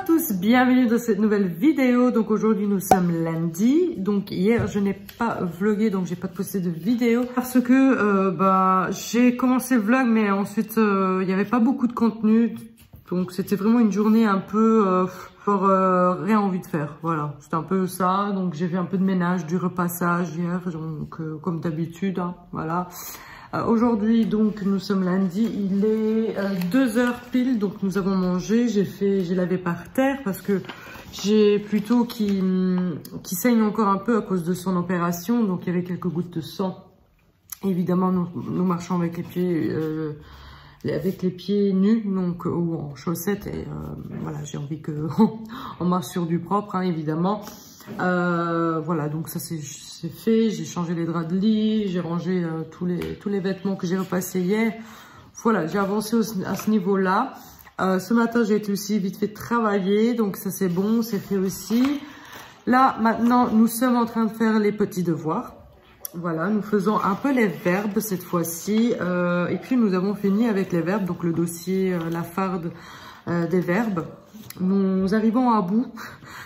tous, bienvenue dans cette nouvelle vidéo. Donc aujourd'hui nous sommes lundi, donc hier je n'ai pas vlogué, donc j'ai pas posté de vidéo parce que j'ai commencé le vlog mais ensuite il n'y avait pas beaucoup de contenu, donc c'était vraiment une journée un peu rien envie de faire, voilà, c'était un peu ça. Donc j'ai fait un peu de ménage, du repassage hier, donc comme d'habitude, hein, voilà. Aujourd'hui, donc, nous sommes lundi, il est 2h pile, donc nous avons mangé, j'ai lavé par terre parce que j'ai plutôt qui saigne encore un peu à cause de son opération, donc il y avait quelques gouttes de sang. Évidemment, nous marchons avec les pieds nus, donc, ou en chaussettes, et voilà, j'ai envie qu'on marche sur du propre, hein, évidemment. Voilà, donc ça c'est fait, j'ai changé les draps de lit, j'ai rangé tous les vêtements que j'ai repassés hier. Voilà, j'ai avancé à ce niveau-là. Ce matin, j'ai été aussi vite fait travailler, donc ça c'est bon, c'est fait aussi. Là, maintenant, nous sommes en train de faire les petits devoirs. Voilà, nous faisons un peu les verbes cette fois-ci. Et puis, nous avons fini avec les verbes, donc le dossier, la farde des verbes. Nous arrivons à bout.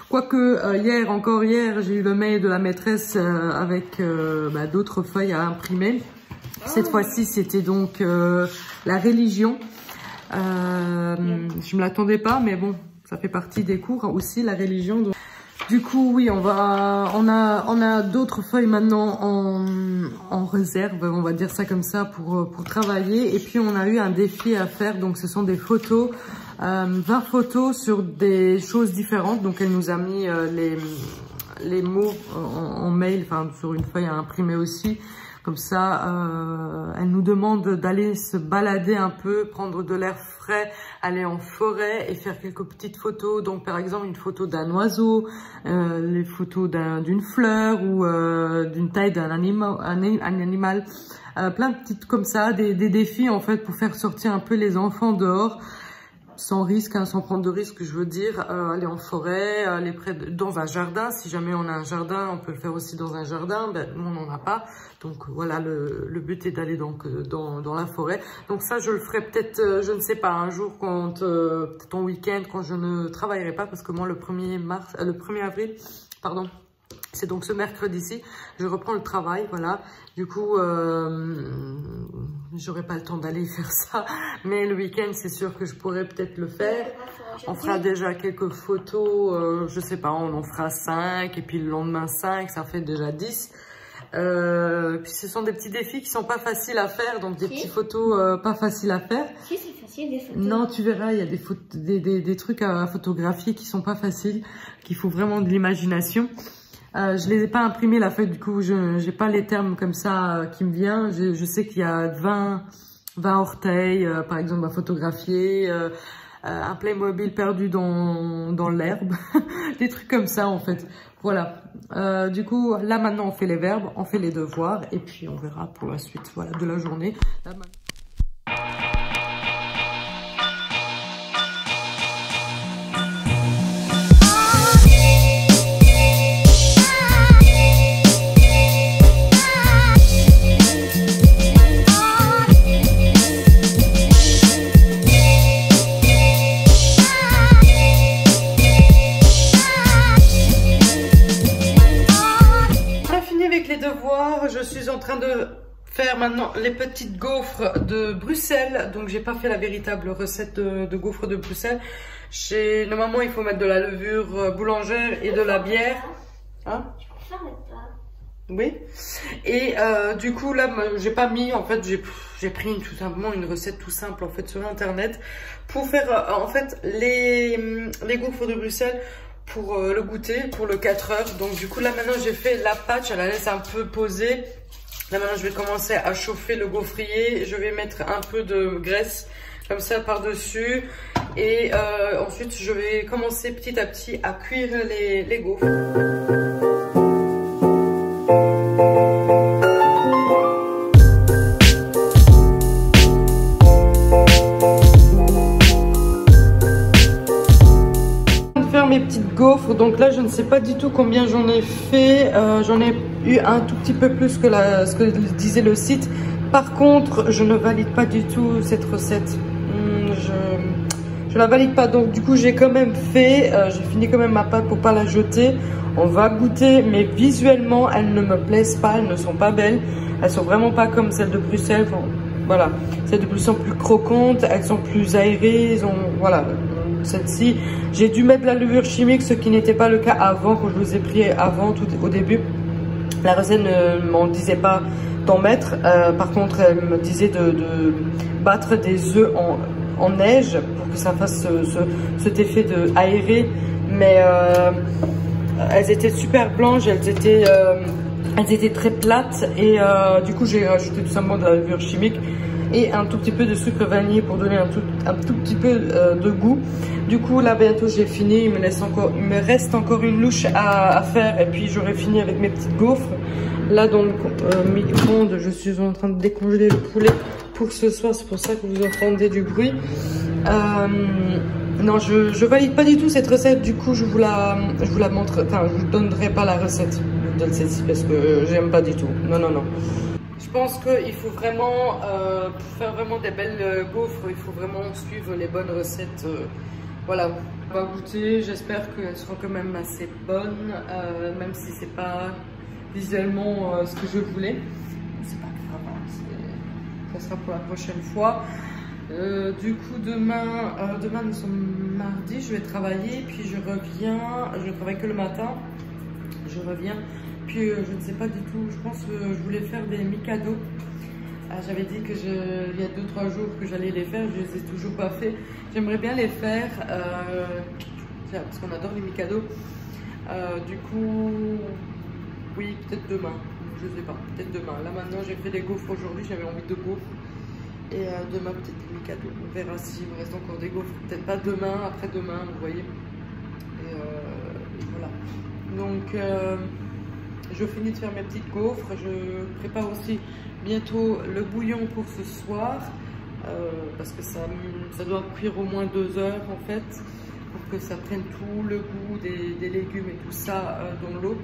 Quoique hier, j'ai eu le mail de la maîtresse avec d'autres feuilles à imprimer. Cette fois-ci, c'était donc la religion. Je me l'attendais pas, mais bon, ça fait partie des cours aussi, la religion. Donc, du coup, oui, on a d'autres feuilles maintenant en réserve, on va dire ça comme ça, pour travailler. Et puis, on a eu un défi à faire, donc ce sont des photos. 20 photos sur des choses différentes. Donc elle nous a mis les mots en mail, enfin sur une feuille à imprimer aussi. Comme ça, elle nous demande d'aller se balader un peu, prendre de l'air frais, aller en forêt et faire quelques petites photos. Donc par exemple une photo d'un oiseau, les photos d'une fleur ou d'une taille d'un animal. Plein de petites comme ça, des défis en fait pour faire sortir un peu les enfants dehors. Sans risque, hein, sans prendre de risque, je veux dire, aller en forêt, aller dans un jardin. Si jamais on a un jardin, on peut le faire aussi dans un jardin. Ben, nous, on n'en a pas. Donc voilà, le but est d'aller donc dans la forêt. Donc ça, je le ferai peut-être, je ne sais pas, un jour, peut-être en week-end, quand je ne travaillerai pas. Parce que moi, le 1er avril, pardon, c'est donc ce mercredi-ci, je reprends le travail, voilà. Du coup, j'aurai pas le temps d'aller faire ça. Mais le week-end, c'est sûr que je pourrais peut-être le faire. On fera déjà quelques photos, je sais pas, on en fera 5. Et puis le lendemain 5, ça fait déjà 10. Puis ce sont des petits défis qui sont pas faciles à faire. Donc des petites photos pas faciles à faire. Si, c'est facile des photos. Non, tu verras, il y a des trucs à photographier qui sont pas faciles. Qu'il faut vraiment de l'imagination. Je les ai pas imprimés la feuille, du coup je n'ai pas les termes comme ça qui me viennent. Je sais qu'il y a 20 orteils par exemple à photographier, un Playmobil perdu dans l'herbe, des trucs comme ça en fait. Voilà, du coup là maintenant on fait les verbes, on fait les devoirs et puis on verra pour la suite, voilà, de la journée. Là, je suis en train de faire maintenant les petites gaufres de Bruxelles. Donc j'ai pas fait la véritable recette de gaufres de Bruxelles. Normalement il faut mettre de la levure boulangère et de la bière. Hein? Je préfère le pain. Oui. Et du coup là j'ai pas mis, en fait j'ai pris tout simplement une recette tout simple en fait sur internet pour faire en fait les gaufres de Bruxelles. Pour le goûter, pour le 4 heures. Donc du coup là maintenant j'ai fait la pâte, je la laisse un peu poser. Là maintenant je vais commencer à chauffer le gaufrier. Je vais mettre un peu de graisse comme ça par dessus. Et ensuite je vais commencer petit à petit à cuire les gaufres. Mes petites gaufres, donc là je ne sais pas du tout combien j'en ai fait, j'en ai eu un tout petit peu plus que ce que disait le site. Par contre je ne valide pas du tout cette recette, je la valide pas. Donc du coup j'ai quand même fait, j'ai fini quand même ma pâte pour pas la jeter. On va goûter, mais visuellement elles ne me plaisent pas, elles ne sont pas belles. Elles sont vraiment pas comme celles de Bruxelles. Enfin, voilà, celles de Bruxelles sont plus croquantes, elles sont plus aérées, voilà. Celle-ci, j'ai dû mettre de la levure chimique, ce qui n'était pas le cas avant, quand je vous ai pris avant, tout au début. La recette ne m'en disait pas d'en mettre. Par contre, elle me disait de battre des œufs en neige pour que ça fasse cet effet de aéré. Mais elles étaient super blanches, elles étaient très plates. Et du coup, j'ai rajouté tout simplement de la levure chimique et un tout petit peu de sucre vanillé pour donner un tout petit peu de goût. Du coup là bientôt j'ai fini, il me reste encore une louche à faire et puis j'aurai fini avec mes petites gaufres. Là dans le micro-ondes, je suis en train de décongeler le poulet pour ce soir, c'est pour ça que vous entendez du bruit. Non, je valide pas du tout cette recette, du coup je vous la montre, enfin je vous donnerai pas la recette de celle-ci parce que j'aime pas du tout. Non. Je pense qu'il faut vraiment, pour faire vraiment des belles gaufres, il faut vraiment suivre les bonnes recettes. Voilà, on va goûter, j'espère qu'elles seront quand même assez bonnes, même si c'est pas visuellement ce que je voulais. C'est pas grave, ça sera pour la prochaine fois. Du coup, demain nous sommes mardi, je vais travailler, puis je travaille que le matin, je reviens. Puis je ne sais pas du tout, je pense que je voulais faire des Mikado. J'avais dit que il y a 2-3 jours que j'allais les faire, je les ai toujours pas fait. J'aimerais bien les faire, parce qu'on adore les Mikado. Du coup, oui, peut-être demain, je sais pas, peut-être demain. Là maintenant j'ai fait des gaufres aujourd'hui, j'avais envie de gaufres. Et demain peut-être des Mikado, on verra s'il me reste encore des gaufres. Peut-être pas demain, après-demain, vous voyez. Et voilà. Donc... je finis de faire mes petites gaufres, je prépare aussi bientôt le bouillon pour ce soir, parce que ça doit cuire au moins 2 heures en fait, pour que ça prenne tout le goût des légumes et tout ça dans l'eau.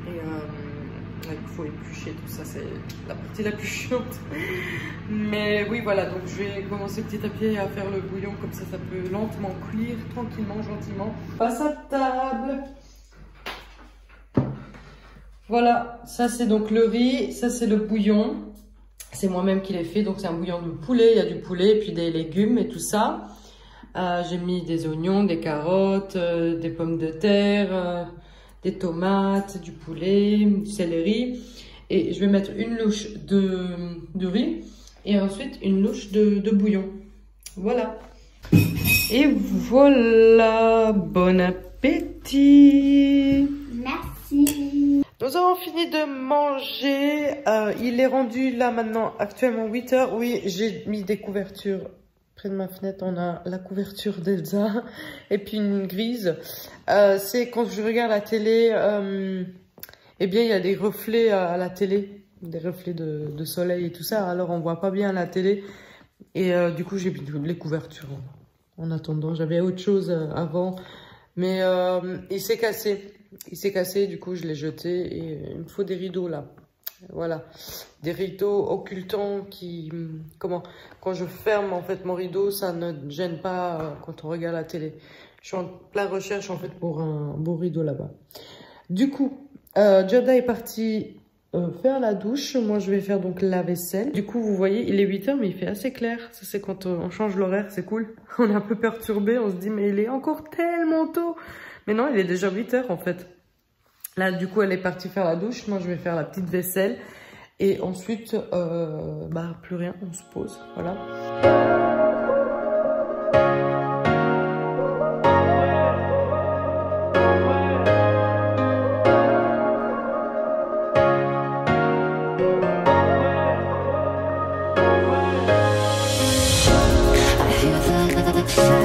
Et il faut éplucher tout ça, c'est la partie la plus chiante. Mais oui voilà, donc je vais commencer petit à petit à faire le bouillon, comme ça peut lentement cuire, tranquillement, gentiment. Passe à table. Voilà, ça c'est donc le riz, ça c'est le bouillon. C'est moi-même qui l'ai fait, donc c'est un bouillon de poulet, il y a du poulet, puis des légumes et tout ça. J'ai mis des oignons, des carottes, des pommes de terre, des tomates, du poulet, du céleri. Et je vais mettre une louche de riz et ensuite une louche de bouillon. Voilà. Et voilà, bon appétit. Merci. Nous avons fini de manger, il est rendu là maintenant actuellement 8 h. Oui, j'ai mis des couvertures près de ma fenêtre, on a la couverture d'Elsa et puis une grise. C'est quand je regarde la télé, eh bien il y a des reflets à la télé, des reflets de soleil et tout ça, alors on voit pas bien la télé. Et du coup j'ai mis les couvertures en attendant, j'avais autre chose avant, mais il s'est cassé. Il s'est cassé, du coup je l'ai jeté et il me faut des rideaux là. Voilà, des rideaux occultants qui, quand je ferme en fait mon rideau, ça ne gêne pas quand on regarde la télé. Je suis en plein recherche en fait pour un beau rideau là-bas. Du coup, Jada est parti faire la douche. Moi je vais faire donc la vaisselle. Du coup vous voyez, il est 8 h mais il fait assez clair. Ça c'est quand on change l'horaire, c'est cool. On est un peu perturbé, on se dit mais il est encore tellement tôt. Mais non, il est déjà 8 h en fait. Là, du coup, elle est partie faire la douche. Moi, je vais faire la petite vaisselle. Et ensuite, plus rien, on se pose. Voilà. I